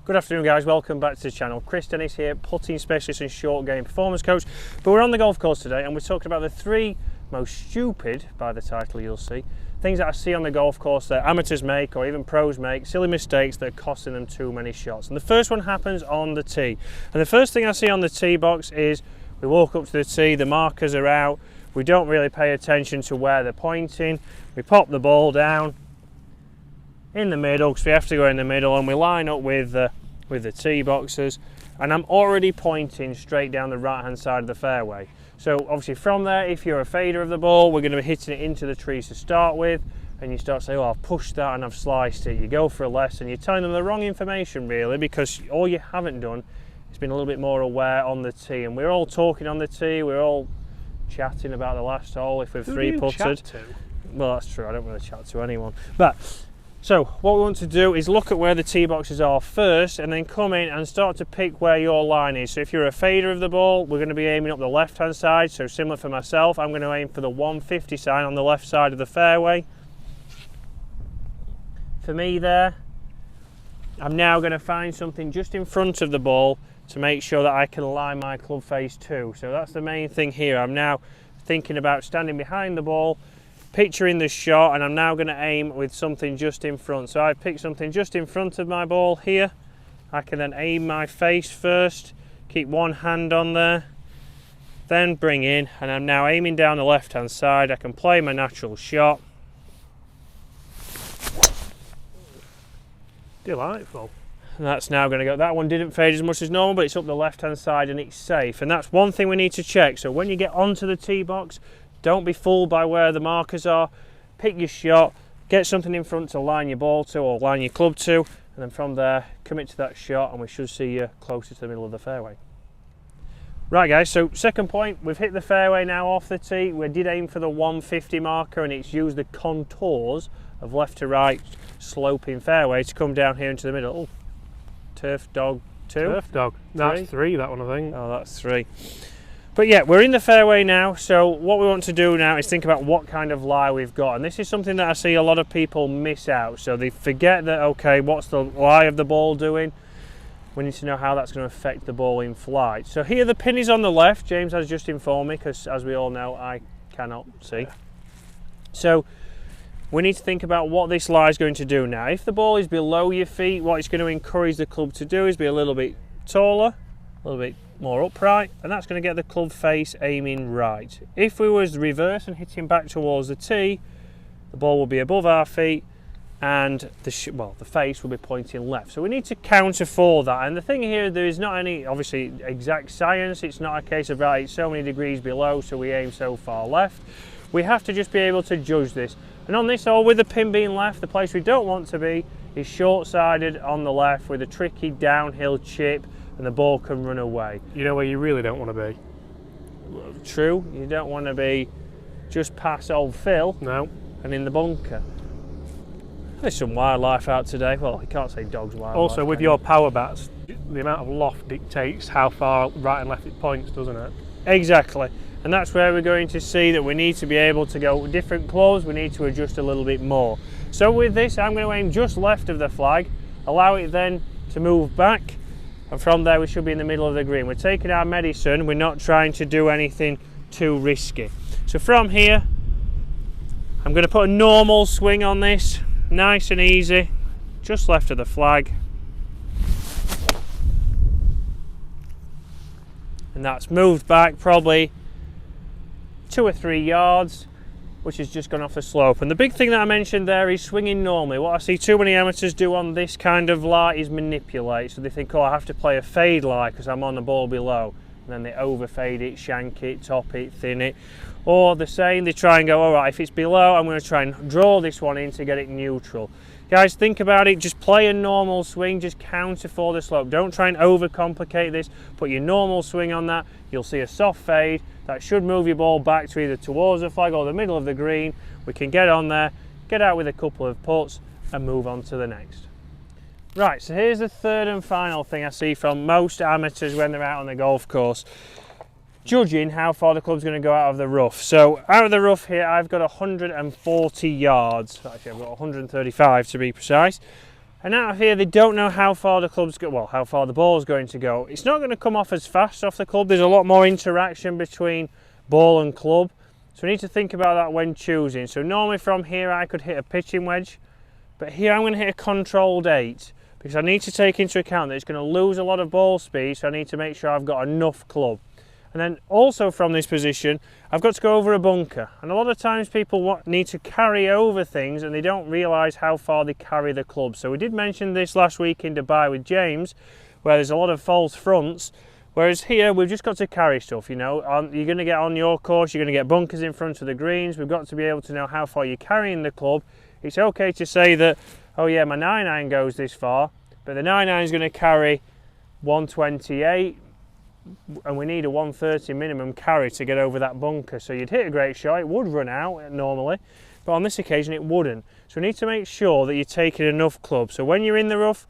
Good afternoon guys, welcome back to the channel. Chris Dennis here, putting specialist and short game performance coach. But we're on the golf course today and we're talking about the three most stupid, by the title you'll see, things that I see on the golf course that amateurs make or even pros make, silly mistakes that are costing them too many shots. And the first one happens on the tee. And the first thing I see on the tee box is we walk up to the tee, the markers are out, we don't really pay attention to where they're pointing, we pop the ball down in the middle because we have to go in the middle, and we line up with the tee boxes, and I'm already pointing straight down the right hand side of the fairway. So obviously from there, if you're a fader of the ball, we're going to be hitting it into the trees to start with, and you start saying, oh, I've pushed that and I've sliced it. You go for a lesson, you're telling them the wrong information really, because all you haven't done is been a little bit more aware on the tee. And we're all talking on the tee, we're all chatting about the last hole if we've three putted. Well, that's true, I don't really chat to anyone. But so what we want to do is look at where the tee boxes are first, and then come in and start to pick where your line is. So if you're a fader of the ball, we're going to be aiming up the left hand side. So similar for myself, I'm going to aim for the 150 sign on the left side of the fairway. For me there, I'm now going to find something just in front of the ball to make sure that I can line my club face to. So that's the main thing here. I'm now thinking about standing behind the ball, picturing the shot, and I'm now going to aim with something just in front. So I've picked something just in front of my ball here. I can then aim my face first, keep one hand on there, then bring in, and I'm now aiming down the left hand side. I can play my natural shot. Delightful. And that's now going to go. That one didn't fade as much as normal, but it's up the left hand side and it's safe. And that's one thing we need to check. So when you get onto the tee box, don't be fooled by where the markers are. Pick your shot, get something in front to line your ball to or line your club to, and then from there commit to that shot, and we should see you closer to the middle of the fairway. Right guys, so second point, we've hit the fairway now off the tee. We did aim for the 150 marker, and it's used the contours of left to right sloping fairway to come down here into the middle. Oh, turf dog 2. Turf dog. That's 3, that one I think. Oh, that's 3. But yeah, we're in the fairway now, so what we want to do now is think about what kind of lie we've got. And this is something that I see a lot of people miss out. So they forget that, okay, what's the lie of the ball doing? We need to know how that's going to affect the ball in flight. So here the pin is on the left. James has just informed me, because as we all know, I cannot see. So we need to think about what this lie is going to do now. If the ball is below your feet, what it's going to encourage the club to do is be a little bit taller, a little bit more upright, and that's going to get the club face aiming right. If we was reverse and hitting back towards the tee, the ball will be above our feet and the face will be pointing left. So we need to counter for that. And the thing here, there is not any obviously exact science. It's not a case of right, it's so many degrees below so we aim so far left. We have to just be able to judge this. And on this hole, with the pin being left, the place we don't want to be is short-sided on the left with a tricky downhill chip, and the ball can run away. You know where you really don't want to be? True, you don't want to be just past old Phil. No. And in the bunker. There's some wildlife out today. Well, you can't say dogs wildlife. Also, with your power bats, the amount of loft dictates how far right and left it points, doesn't it? Exactly. And that's where we're going to see that we need to be able to go with different clubs. We need to adjust a little bit more. So with this, I'm going to aim just left of the flag, allow it then to move back, and from there we should be in the middle of the green. We're taking our medicine, we're not trying to do anything too risky. So from here, I'm going to put a normal swing on this, nice and easy, just left of the flag. And that's moved back probably 2 or 3 yards, which has just gone off the slope. And the big thing that I mentioned there is swinging normally. What I see too many amateurs do on this kind of lie is manipulate. So they think, oh, I have to play a fade lie because I'm on the ball below. And then they overfade it, shank it, top it, thin it. Or the same, they try and go, all right, if it's below, I'm going to try and draw this one in to get it neutral. Guys, think about it, just play a normal swing, just counter for the slope. Don't try and overcomplicate this. Put your normal swing on that, you'll see a soft fade. That should move your ball back to either towards the flag or the middle of the green. We can get on there, get out with a couple of putts and move on to the next. Right, so here's the third and final thing I see from most amateurs when they're out on the golf course. Judging how far the club's going to go out of the rough. So out of the rough here, I've got 140 yards. Actually, I've got 135 to be precise. And out of here, they don't know how far the club's go. Well, how far the ball's going to go. It's not going to come off as fast off the club. There's a lot more interaction between ball and club, so we need to think about that when choosing. So normally from here I could hit a pitching wedge, but here I'm going to hit a controlled 8 because I need to take into account that it's going to lose a lot of ball speed, so I need to make sure I've got enough club. And then also from this position, I've got to go over a bunker. And a lot of times people need to carry over things and they don't realise how far they carry the club. So we did mention this last week in Dubai with James, where there's a lot of false fronts. Whereas here, we've just got to carry stuff, you know. You're going to get on your course, you're going to get bunkers in front of the greens. We've got to be able to know how far you're carrying the club. It's okay to say that, oh yeah, my 9-iron goes this far, but the 9-iron is going to carry 128, and we need a 130 minimum carry to get over that bunker. So you'd hit a great shot, it would run out normally, but on this occasion it wouldn't. So we need to make sure that you're taking enough club. So when you're in the rough,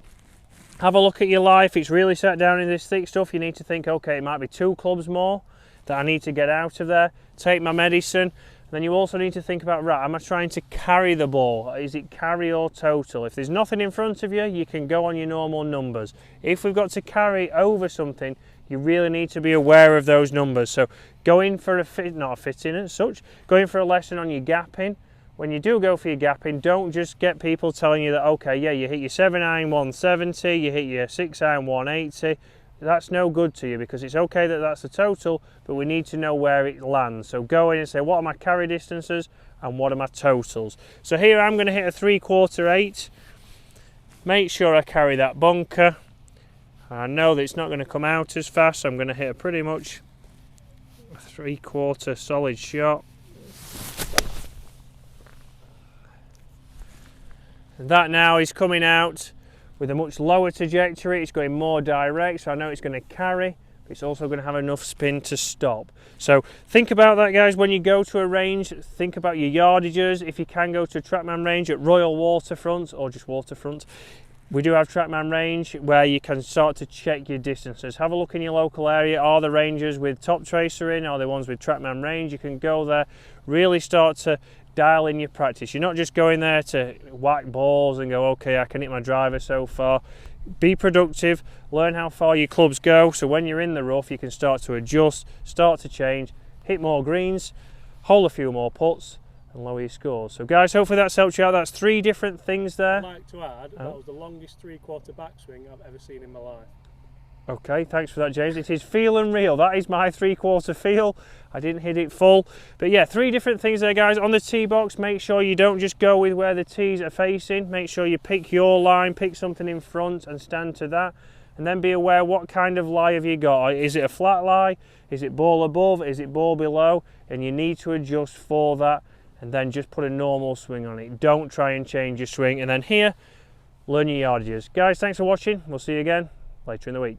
have a look at your life. It's really set down in this thick stuff. You need to think, okay, it might be 2 clubs more that I need to get out of there. Take my medicine. Then you also need to think about, right, am I trying to carry the ball? Is it carry or total? If there's nothing in front of you, you can go on your normal numbers. If we've got to carry over something, you really need to be aware of those numbers. So going for not a fitting as such, going for a lesson on your gapping. When you do go for your gapping, don't just get people telling you that, okay, yeah, you hit your 7-iron 170, you hit your 6-iron 180. That's no good to you, because it's okay that that's the total, but we need to know where it lands. So go in and say, what are my carry distances and what are my totals? So here I'm going to hit a 3/4 8. Make sure I carry that bunker. I know that it's not going to come out as fast, so I'm going to hit a pretty much a 3/4 solid shot. And that now is coming out with a much lower trajectory. It's going more direct, so I know it's going to carry, but it's also going to have enough spin to stop. So think about that, guys. When you go to a range, think about your yardages. If you can go to a Trackman range at Royal Waterfront or just Waterfront, we do have Trackman range where you can start to check your distances. Have a look in your local area. Are the ranges with Top Tracer in? Are the ones with Trackman range? You can go there, really start to dial in your practice. You're not just going there to whack balls and go, okay, I can hit my driver so far. Be productive, learn how far your clubs go, so when you're in the rough you can start to adjust, start to change, hit more greens, hold a few more putts and lower your scores. So guys, hopefully that's helped you out. That's 3 different things there. I'd like to add, that was the longest 3/4 backswing I've ever seen in my life. Okay, thanks for that, James. It is feel and reel. That is my 3/4 feel. I didn't hit it full. But yeah, 3 different things there, guys. On the tee box, make sure you don't just go with where the tees are facing. Make sure you pick your line, pick something in front and stand to that. And then be aware, what kind of lie have you got? Is it a flat lie? Is it ball above? Is it ball below? And you need to adjust for that and then just put a normal swing on it. Don't try and change your swing. And then here, learn your yardages. Guys, thanks for watching. We'll see you again later in the week.